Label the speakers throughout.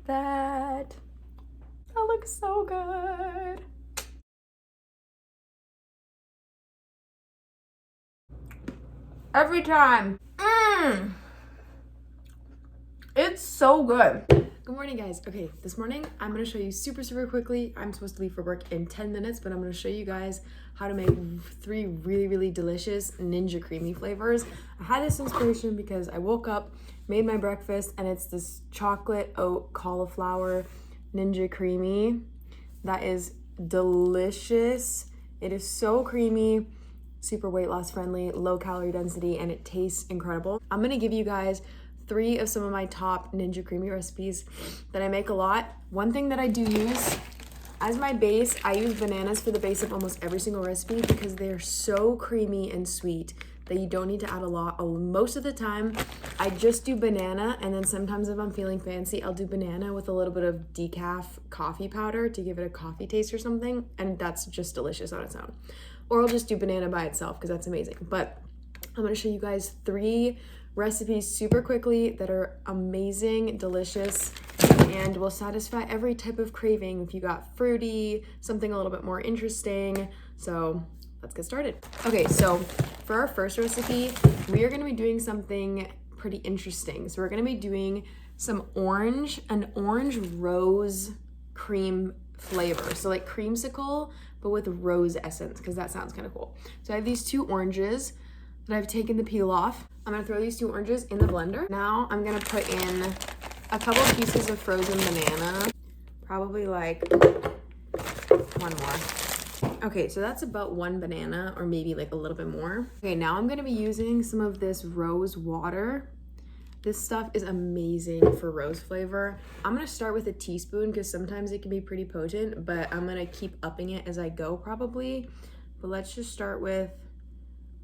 Speaker 1: at that. That looks so good. Every time. It's so good. Good morning, guys. Okay, this morning I'm gonna show you super quickly. I'm supposed to leave for work in 10 minutes, but I'm gonna show you guys how to make 3 really delicious Ninja Creamy flavors. I had this inspiration because I woke up, made my breakfast, and it's this chocolate oat cauliflower Ninja Creamy that is delicious. It is so creamy, super weight loss friendly, low calorie density, and it tastes incredible. I'm gonna give you guys 3 of some of my top Ninja Creamy recipes that I make a lot. One thing that I do use as my base, I use bananas for the base of almost every single recipe because they're so creamy and sweet that you don't need to add a lot. Most of the time, I just do banana, and then sometimes if I'm feeling fancy, I'll do banana with a little bit of decaf coffee powder to give it a coffee taste or something, and that's just delicious on its own. Or I'll just do banana by itself because that's amazing. But I'm gonna show you guys 3 recipes super quickly that are amazing, delicious, and will satisfy every type of craving if you got fruity, something a little bit more interesting. So let's get started. Okay, so for our first recipe, we are gonna be doing something pretty interesting. So we're gonna be doing an orange rose cream flavor. So like creamsicle, but with rose essence, because that sounds kind of cool. So I have these 2 oranges that I've taken the peel off. I'm gonna throw these 2 oranges in the blender. Now I'm gonna put in a couple pieces of frozen banana, probably like 1 more. Okay, so that's about 1 banana, or maybe like a little bit more. Okay, now I'm gonna be using some of this rose water. This stuff is amazing for rose flavor. I'm gonna start with a teaspoon because sometimes it can be pretty potent, but I'm gonna keep upping it as I go probably. But let's just start with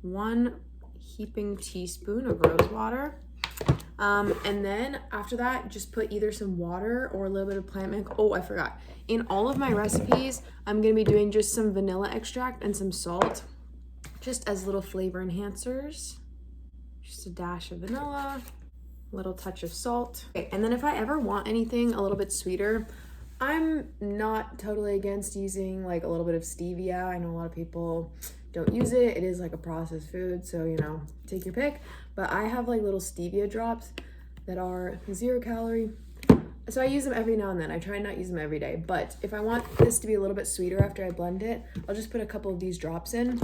Speaker 1: 1 heaping teaspoon of rose water. And then after that, just put either some water or a little bit of plant milk. Oh, I forgot. In all of my recipes, I'm gonna be doing just some vanilla extract and some salt, just as little flavor enhancers. Just a dash of vanilla, a little touch of salt. Okay, and then if I ever want anything a little bit sweeter, I'm not totally against using like a little bit of stevia. I know a lot of people don't use it. It is like a processed food, so you know, take your pick. But I have like little stevia drops that are 0 calorie. So I use them every now and then. I try not to use them every day, but if I want this to be a little bit sweeter after I blend it, I'll just put a couple of these drops in.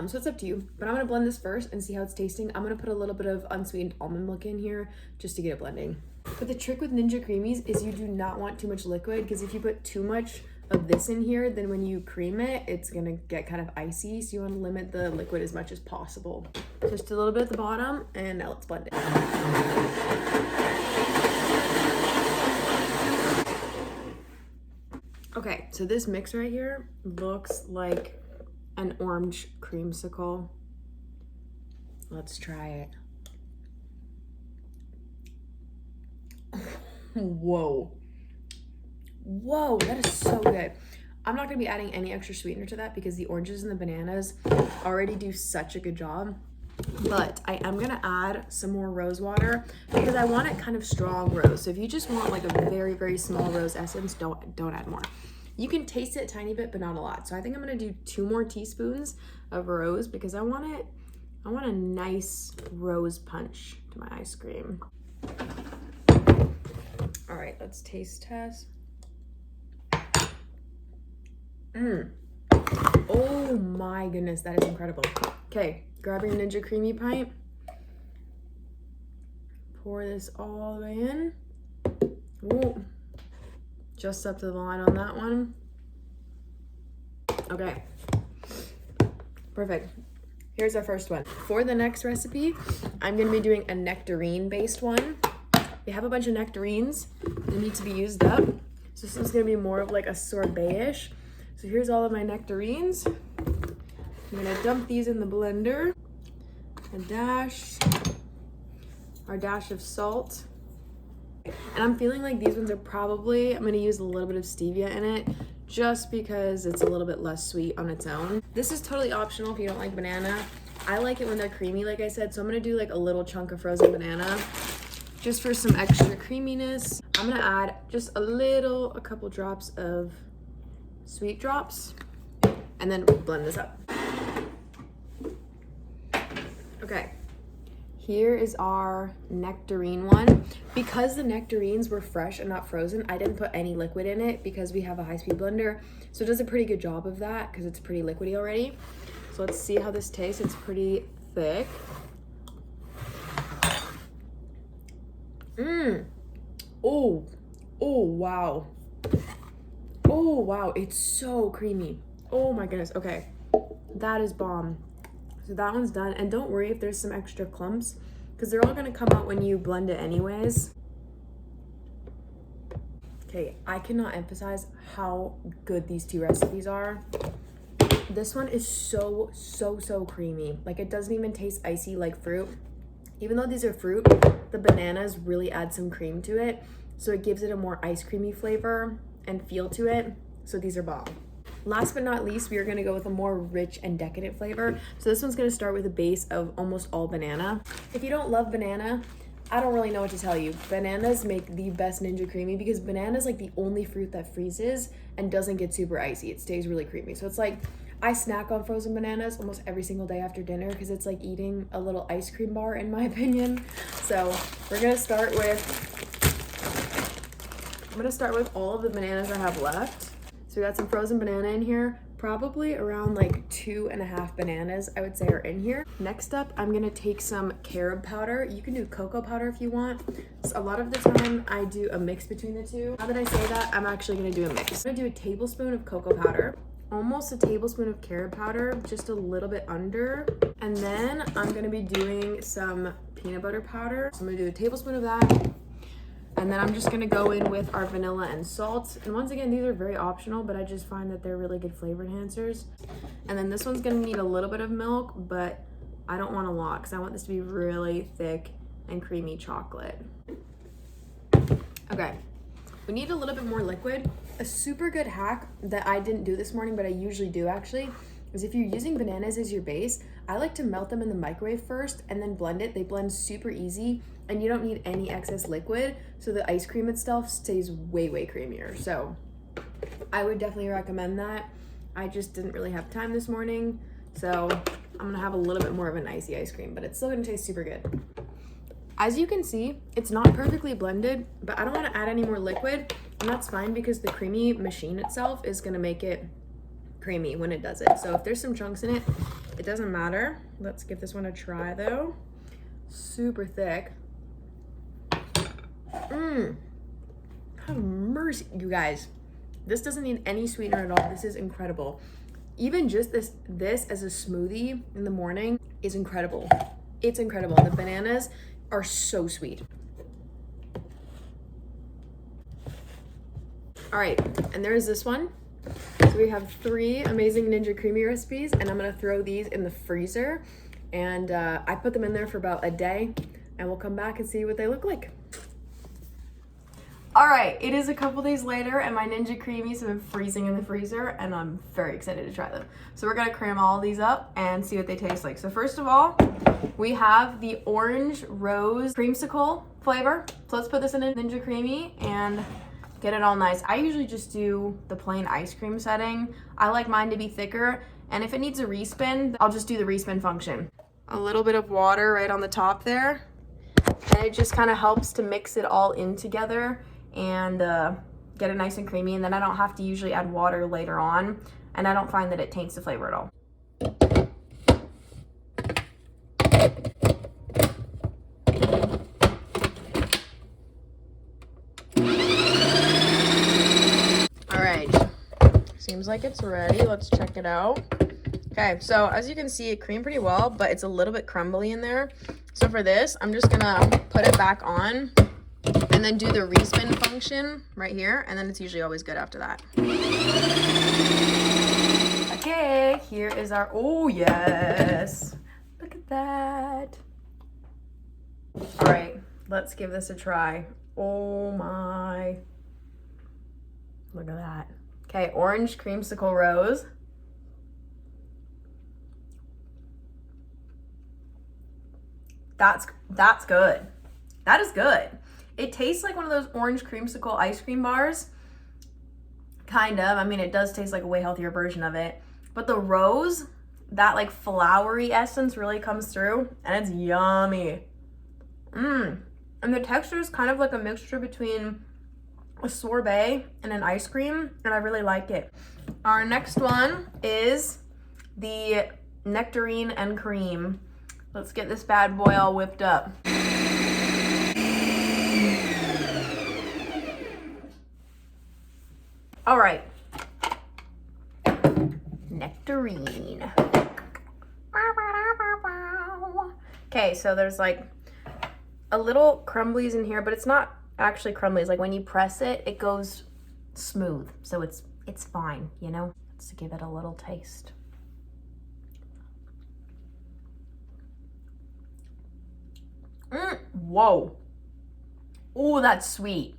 Speaker 1: So it's up to you, but I'm gonna blend this first and see how it's tasting. I'm gonna put a little bit of unsweetened almond milk in here just to get it blending. But the trick with Ninja Creamies is you do not want too much liquid, because if you put too much of this in here, then when you cream it, it's gonna get kind of icy. So you want to limit the liquid as much as possible. Just a little bit at the bottom, and now let's blend it. Okay, so this mix right here looks like an orange creamsicle. Let's try it. Whoa, that is so good. I'm not gonna be adding any extra sweetener to that because the oranges and the bananas already do such a good job. But I am gonna add some more rose water because I want it kind of strong rose. So if you just want like a very small rose essence, don't add more. You can taste it a tiny bit, but not a lot. So I think I'm gonna do 2 more teaspoons of rose because I want a nice rose punch to my ice cream. All right, let's taste test. Oh my goodness, that is incredible. Okay, grab your Ninja Creamy pint. Pour this all the way in. Ooh, just up to the line on that one. Okay, perfect. Here's our first one. For the next recipe, I'm gonna be doing a nectarine based one. We have a bunch of nectarines that need to be used up. So this is gonna be more of like a sorbet-ish. So here's all of my nectarines. I'm gonna dump these in the blender. Our dash of salt. And I'm feeling like these ones are probably, I'm gonna use a little bit of stevia in it just because it's a little bit less sweet on its own. This is totally optional if you don't like banana. I like it when they're creamy, like I said, so I'm gonna do like a little chunk of frozen banana. just for some extra creaminess, I'm gonna add just a couple drops of sweet drops, and then blend this up. Okay, here is our Nectarine one. Because the Nectarines were fresh and not frozen, I didn't put any liquid in it because we have a high-speed blender, so it does a pretty good job of that because it's pretty liquidy already. So let's see how this tastes. It's pretty thick. Oh wow. Oh wow, it's so creamy. Oh my goodness. Okay, that is bomb. So that one's done, and don't worry if there's some extra clumps because they're all gonna come out when you blend it anyways. Okay, I cannot emphasize how good these two recipes are. This one is so creamy. Like, it doesn't even taste icy like fruit. Even though these are fruit, the bananas really add some cream to it, so it gives it a more ice creamy flavor and feel to it. So these are bomb. Last but not least, we are gonna go with a more rich and decadent flavor. So this one's gonna start with a base of almost all banana. If you don't love banana, I don't really know what to tell you. Bananas make the best Ninja Creamy because banana is like the only fruit that freezes and doesn't get super icy. It stays really creamy. So it's like, I snack on frozen bananas almost every single day after dinner because it's like eating a little ice cream bar in my opinion. So we're gonna start with, I'm gonna start with all of the bananas I have left. So we got some frozen banana in here, probably around like 2.5 bananas I would say are in here. Next up, I'm gonna take some carob powder. You can do cocoa powder if you want. So a lot of the time I do a mix between the two. Now that I say that, I'm actually gonna do a mix. I'm gonna do a tablespoon of cocoa powder, almost a tablespoon of carob powder, just a little bit under. And then I'm gonna be doing some peanut butter powder. So I'm gonna do a tablespoon of that. And then I'm just gonna go in with our vanilla and salt. And once again, these are very optional, but I just find that they're really good flavor enhancers. And then this one's gonna need a little bit of milk, but I don't want a lot because I want this to be really thick and creamy chocolate. Okay, we need a little bit more liquid. A super good hack that I didn't do this morning, but I usually do actually, is if you're using bananas as your base, I like to melt them in the microwave first and then blend it. They blend super easy and you don't need any excess liquid, so the ice cream itself stays way creamier. So I would definitely recommend that. I just didn't really have time this morning, so I'm gonna have a little bit more of an icy ice cream, but it's still gonna taste super good. As you can see, it's not perfectly blended, but I don't want to add any more liquid, and that's fine because the creamy machine itself is gonna make it creamy when it does it. So if there's some chunks in it, it doesn't matter. Let's give this one a try though. Super thick. Have mercy, you guys. This doesn't need any sweetener at all. This is incredible. Even just this as a smoothie in the morning is incredible. It's incredible. The bananas are so sweet. All right, and there's this one. So we have 3 amazing Ninja Creamy recipes, and I'm gonna throw these in the freezer. And I put them in there for about a day, and we'll come back and see what they look like. All right, it is a couple days later, and my Ninja Creamies have been freezing in the freezer, and I'm very excited to try them. So we're gonna cram all these up and see what they taste like. So first of all, we have the orange rose creamsicle flavor. So let's put this in a Ninja Creamy and get it all nice. I usually just do the plain ice cream setting. I like mine to be thicker, and if it needs a respin, I'll just do the respin function. A little bit of water right on the top there, and it just kind of helps to mix it all in together and get it nice and creamy, and then I don't have to usually add water later on, and I don't find that it taints the flavor at all. All right, seems like it's ready. Let's check it out. Okay, so as you can see, it creamed pretty well, but it's a little bit crumbly in there. So for this, I'm just gonna put it back on and then do the respin function right here, and then it's usually always good after that. Okay, here is our, oh yes, look at that. All right, let's give this a try. Oh my, look at that. Okay, orange creamsicle rose. That's good. That is good. It tastes like one of those orange creamsicle ice cream bars. Kind of. I mean, it does taste like a way healthier version of it. But the rose, that like flowery essence really comes through, and it's yummy. And the texture is kind of like a mixture between a sorbet and an ice cream, and I really like it. Our next one is the Nectarine and cream. Let's get this bad boy all whipped up. All right. Nectarine. Okay, so there's like a little crumblies in here, but it's not actually crumblies. Like when you press it, it goes smooth. So it's fine, you know? Let's give it a little taste. Whoa. Oh, that's sweet.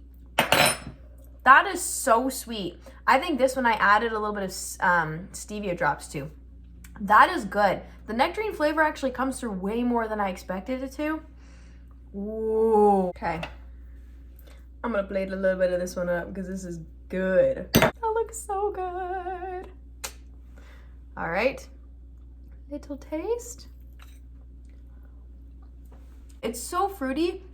Speaker 1: That is so sweet. I think this one I added a little bit of stevia drops to. That is good. The nectarine flavor actually comes through way more than I expected it to. Ooh. Okay. I'm gonna plate a little bit of this one up because this is good. That looks so good. All right. Little taste. It's so fruity,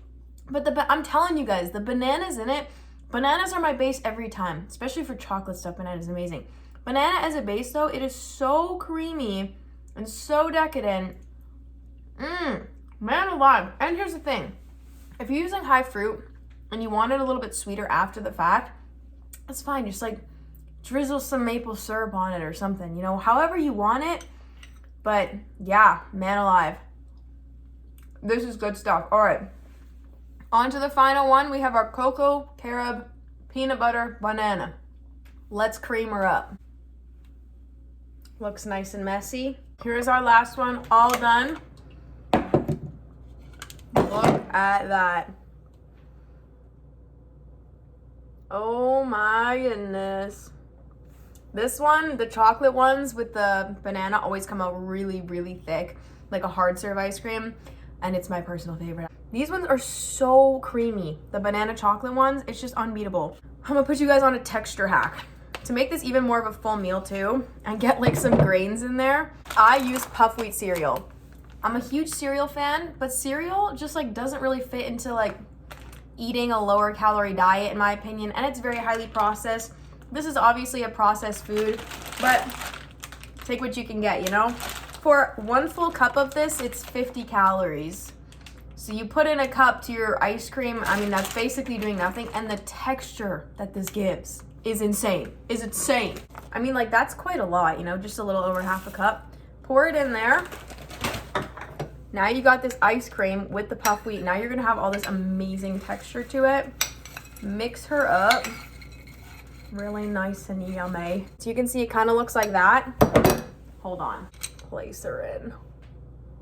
Speaker 1: but I'm telling you guys, the bananas in it, bananas are my base every time, especially for chocolate stuff. Banana is amazing. Banana as a base though, it is so creamy and so decadent. Man alive. And here's the thing. If you're using high fruit and you want it a little bit sweeter after the fact, that's fine. Just like drizzle some maple syrup on it or something, you know, however you want it. But yeah, man alive. This is good stuff. All right. On to the final one. We have our cocoa, carob, peanut butter, banana. Let's cream her up. Looks nice and messy. Here's our last one, all done. Look at that. Oh my goodness. This one, the chocolate ones with the banana always come out really, really thick, like a hard serve ice cream, and it's my personal favorite. These ones are so creamy. The banana chocolate ones, it's just unbeatable. I'm gonna put you guys on a texture hack. To make this even more of a full meal too, and get like some grains in there, I use puff wheat cereal. I'm a huge cereal fan, but cereal just like doesn't really fit into like eating a lower calorie diet in my opinion, and it's very highly processed. This is obviously a processed food, but take what you can get, you know? For 1 full cup of this, it's 50 calories. So you put in a cup to your ice cream, I mean, that's basically doing nothing, and the texture that this gives is insane. I mean, like, that's quite a lot, you know, just a little over half a cup. Pour it in there. Now you got this ice cream with the puff wheat. Now you're gonna have all this amazing texture to it. Mix her up. Really nice and yummy. So you can see it kind of looks like that. Hold on. Place her in.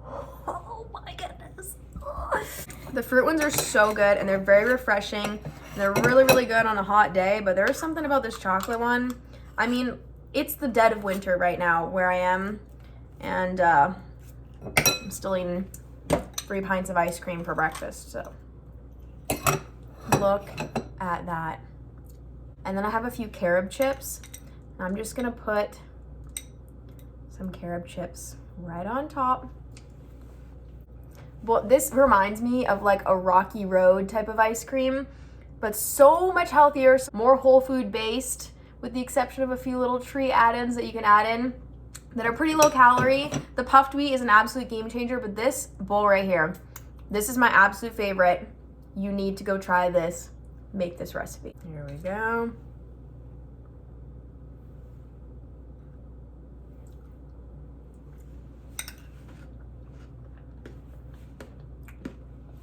Speaker 1: Oh my goodness. The fruit ones are so good and they're very refreshing. And they're really, really good on a hot day, but there's something about this chocolate one. I mean, it's the dead of winter right now where I am, and I'm still eating 3 pints of ice cream for breakfast, so look at that. And then I have a few carob chips. I'm just gonna put some carob chips right on top. Well, this reminds me of like a Rocky Road type of ice cream, but so much healthier, more whole food based, with the exception of a few little treat add-ins that you can add in that are pretty low calorie. The puffed wheat is an absolute game changer, but this bowl right here, this is my absolute favorite. You need to go try this. Make this recipe. Here we go.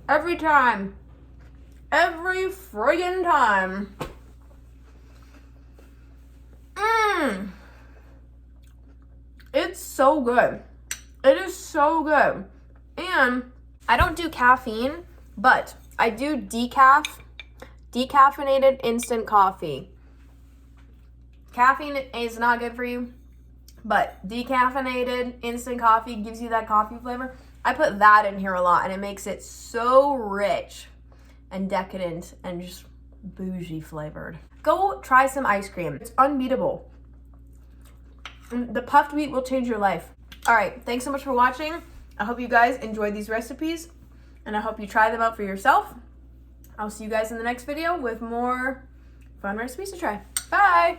Speaker 1: Every time. Every friggin' time. It's so good. It is so good. And I don't do caffeine, but I do decaffeinated instant coffee. Caffeine is not good for you, but decaffeinated instant coffee gives you that coffee flavor. I put that in here a lot and it makes it so rich. and decadent and just bougie flavored. Go try some ice cream. It's unbeatable. The puffed wheat will change your life. All right, thanks so much for watching. I hope you guys enjoyed these recipes, and I hope you try them out for yourself. I'll see you guys in the next video with more fun recipes to try. Bye!